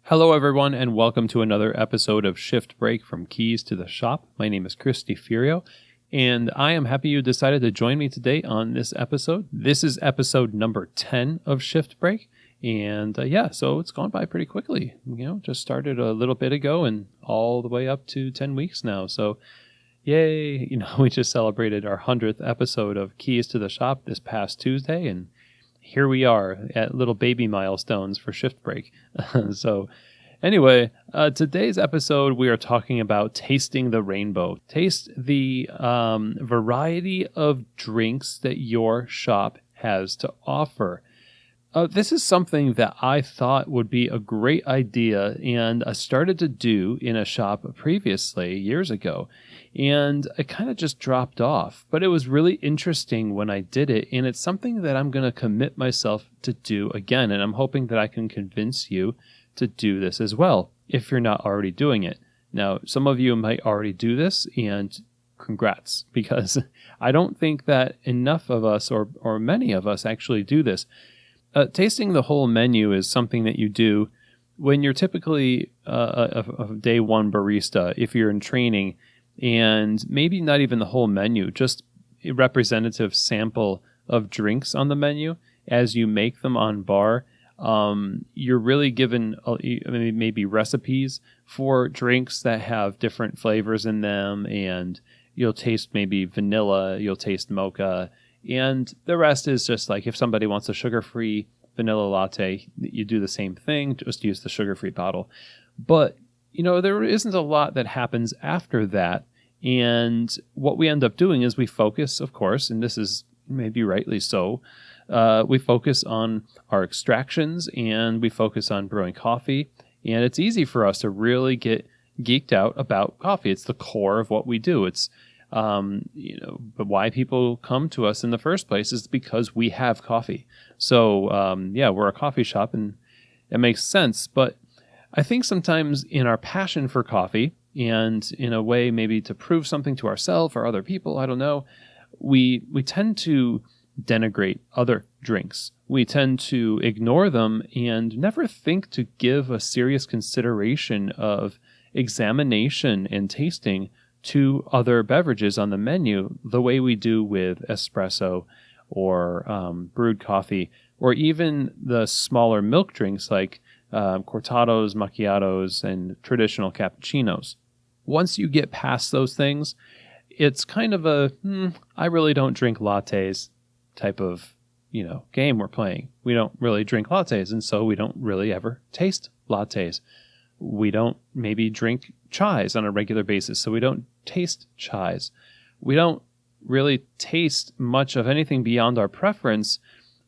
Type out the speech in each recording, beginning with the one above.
Hello, everyone, and welcome to another episode of Shift Break from Keys to the Shop. My name is Chris DiFurio, and I am happy you decided to join me today on this episode. This is episode number 10 of Shift Break, and so it's gone by pretty quickly. Just started a little bit ago and all the way up to 10 weeks now, so yay. We just celebrated our 100th episode of Keys to the Shop this past Tuesday, and here we are at little baby milestones for Shift Break. So anyway, today's episode, we are talking about tasting the rainbow. Taste the variety of drinks that your shop has to offer. This is something that I thought would be a great idea, and I started to do in a shop previously, years ago, and I kind of just dropped off. But it was really interesting when I did it, and it's something that I'm going to commit myself to do again, and I'm hoping that I can convince you to do this as well, if you're not already doing it. Now, some of you might already do this, and congrats, because I don't think that enough of us, or many of us, actually do this. Tasting the whole menu is something that you do when you're typically a day one barista, if you're in training, and maybe not even the whole menu, just a representative sample of drinks on the menu as you make them on bar. You're really given maybe recipes for drinks that have different flavors in them, and you'll taste maybe vanilla, you'll taste mocha, and the rest is just like if somebody wants a sugar-free vanilla latte, you do the same thing, just use the sugar-free bottle. But, there isn't a lot that happens after that. And what we end up doing is we focus, of course, and this is maybe rightly so, we focus on our extractions and we focus on brewing coffee. And it's easy for us to really get geeked out about coffee. It's the core of what we do. It's but why people come to us in the first place is because we have coffee. So, we're a coffee shop and it makes sense. But I think sometimes in our passion for coffee and in a way maybe to prove something to ourselves or other people, I don't know, we tend to denigrate other drinks. We tend to ignore them and never think to give a serious consideration of examination and tasting to other beverages on the menu, the way we do with espresso or brewed coffee, or even the smaller milk drinks like cortados, macchiatos, and traditional cappuccinos. Once you get past those things, it's kind of a, I really don't drink lattes type of, game we're playing. We don't really drink lattes, and so we don't really ever taste lattes. We don't maybe drink chais on a regular basis, so we don't taste chais. We don't really taste much of anything beyond our preference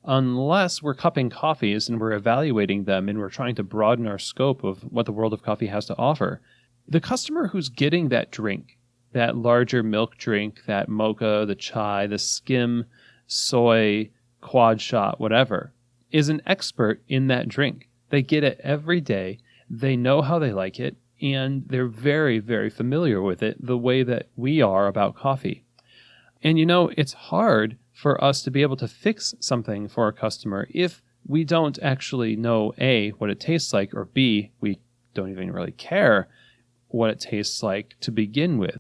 unless we're cupping coffees and we're evaluating them and we're trying to broaden our scope of what the world of coffee has to offer. The customer who's getting that drink, that larger milk drink, that mocha, the chai, the skim, soy, quad shot, whatever, is an expert in that drink. They get it every day. They know how they like it, and they're very, very familiar with it the way that we are about coffee. And it's hard for us to be able to fix something for a customer if we don't actually know A, what it tastes like, or B, we don't even really care what it tastes like to begin with.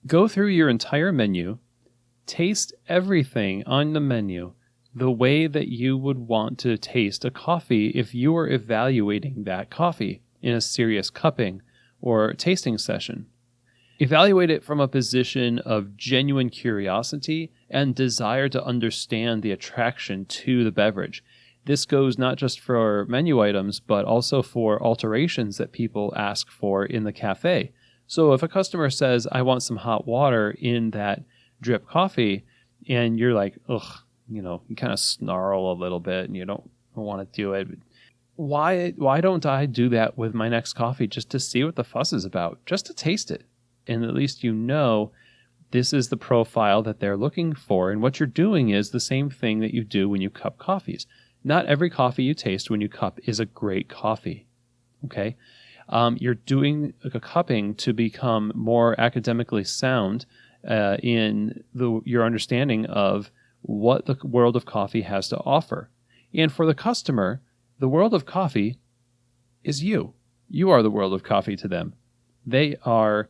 Go through your entire menu, taste everything on the menu the way that you would want to taste a coffee if you were evaluating that coffee in a serious cupping or tasting session. Evaluate it from a position of genuine curiosity and desire to understand the attraction to the beverage. This goes not just for menu items, but also for alterations that people ask for in the cafe. So if a customer says, I want some hot water in that drip coffee, and you're like, ugh, you kind of snarl a little bit and you don't want to do it. Why don't I do that with my next coffee just to see what the fuss is about, just to taste it? And at least this is the profile that they're looking for. And what you're doing is the same thing that you do when you cup coffees. Not every coffee you taste when you cup is a great coffee. Okay? You're doing a cupping to become more academically sound in your understanding of what the world of coffee has to offer. And for the customer, the world of coffee is you. You are the world of coffee to them. They are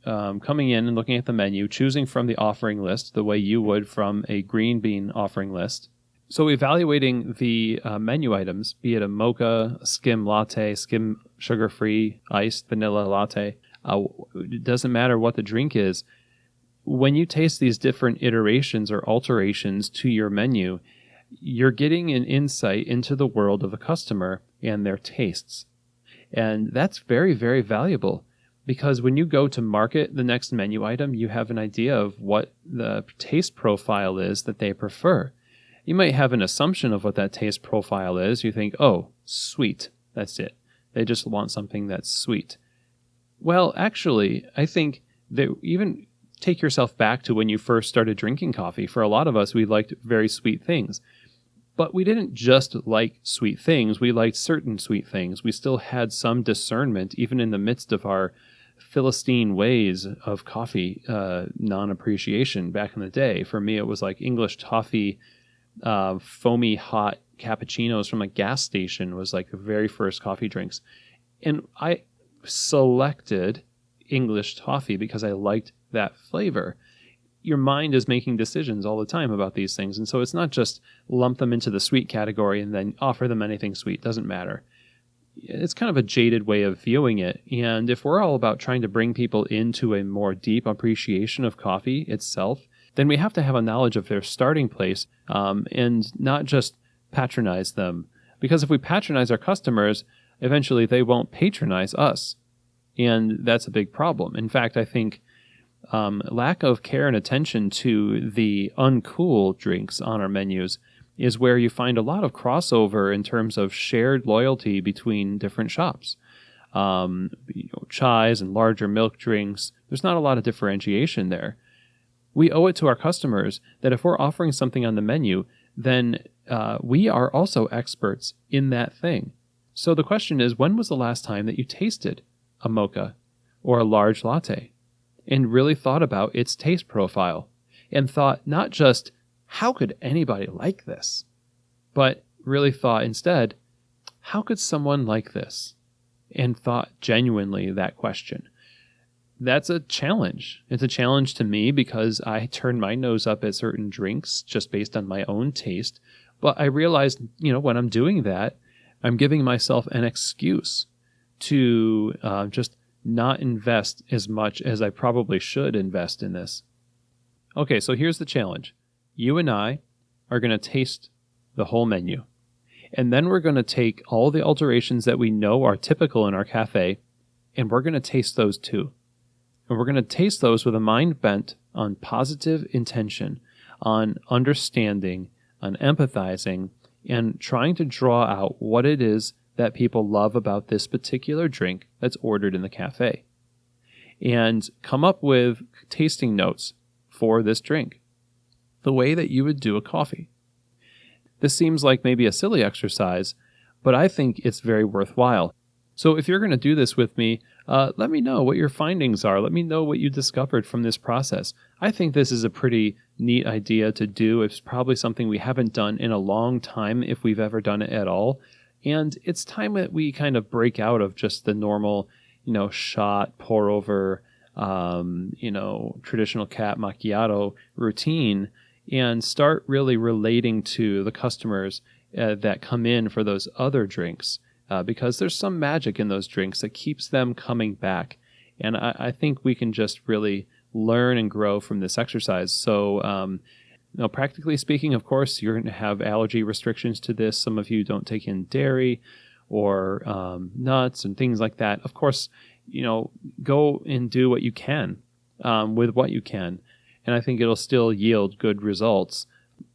coming in and looking at the menu, choosing from the offering list the way you would from a green bean offering list. So evaluating the menu items, be it a mocha, a skim latte, skim sugar-free, iced vanilla latte, it doesn't matter what the drink is. When you taste these different iterations or alterations to your menu, you're getting an insight into the world of a customer and their tastes. And that's very, very valuable because when you go to market the next menu item, you have an idea of what the taste profile is that they prefer. You might have an assumption of what that taste profile is. You think, oh, sweet, that's it. They just want something that's sweet. Well, actually, I think that even take yourself back to when you first started drinking coffee. For a lot of us, we liked very sweet things. But we didn't just like sweet things. We liked certain sweet things. We still had some discernment, even in the midst of our Philistine ways of coffee non-appreciation back in the day. For me, it was like English toffee, foamy hot cappuccinos from a gas station was like the very first coffee drinks. And I selected English toffee because I liked that flavor. Your mind is making decisions all the time about these things. And so it's not just lump them into the sweet category and then offer them anything sweet. Doesn't matter. It's kind of a jaded way of viewing it. And if we're all about trying to bring people into a more deep appreciation of coffee itself, then we have to have a knowledge of their starting place and not just patronize them. Because if we patronize our customers, eventually they won't patronize us. And that's a big problem. In fact, I think lack of care and attention to the Uncool drinks on our menus is where you find a lot of crossover in terms of shared loyalty between different shops. Chais and larger milk drinks, there's not a lot of differentiation there. We owe it to our customers that if we're offering something on the menu, then we are also experts in that thing. So the question is, when was the last time that you tasted a mocha or a large latte and really thought about its taste profile and thought not just, how could anybody like this? But really thought instead, how could someone like this? And thought genuinely that question. That's a challenge. It's a challenge to me because I turn my nose up at certain drinks just based on my own taste. But I realized, when I'm doing that, I'm giving myself an excuse to just not invest as much as I probably should invest in this. Okay, so here's the challenge. You and I are going to taste the whole menu. And then we're going to take all the alterations that we know are typical in our cafe, and we're going to taste those too. And we're going to taste those with a mind bent on positive intention, on understanding, on empathizing, and trying to draw out what it is that people love about this particular drink that's ordered in the cafe. And come up with tasting notes for this drink, the way that you would do a coffee. This seems like maybe a silly exercise, but I think it's very worthwhile. So if you're going to do this with me, let me know what your findings are. Let me know what you discovered from this process. I think this is a pretty neat idea to do. It's probably something we haven't done in a long time, if we've ever done it at all. And it's time that we kind of break out of just the normal, shot, pour over, traditional cat macchiato routine and start really relating to the customers that come in for those other drinks. Because there's some magic in those drinks that keeps them coming back. And I think we can just really learn and grow from this exercise. So, practically speaking, of course, you're going to have allergy restrictions to this. Some of you don't take in dairy or nuts and things like that. Of course, go and do what you can with what you can. And I think it'll still yield good results.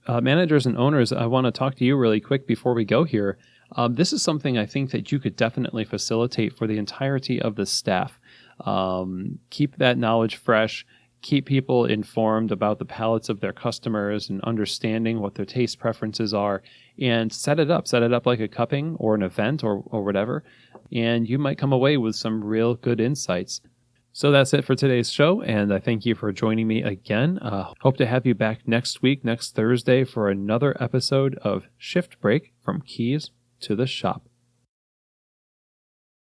Managers and owners, I want to talk to you really quick before we go here. This is something I think that you could definitely facilitate for the entirety of the staff. Keep that knowledge fresh. Keep people informed about the palates of their customers and understanding what their taste preferences are. And set it up. Set it up like a cupping or an event or whatever. And you might come away with some real good insights. So that's it for today's show, and I thank you for joining me again. Hope to have you back next week, next Thursday, for another episode of Shift Break from Keys to the Shop.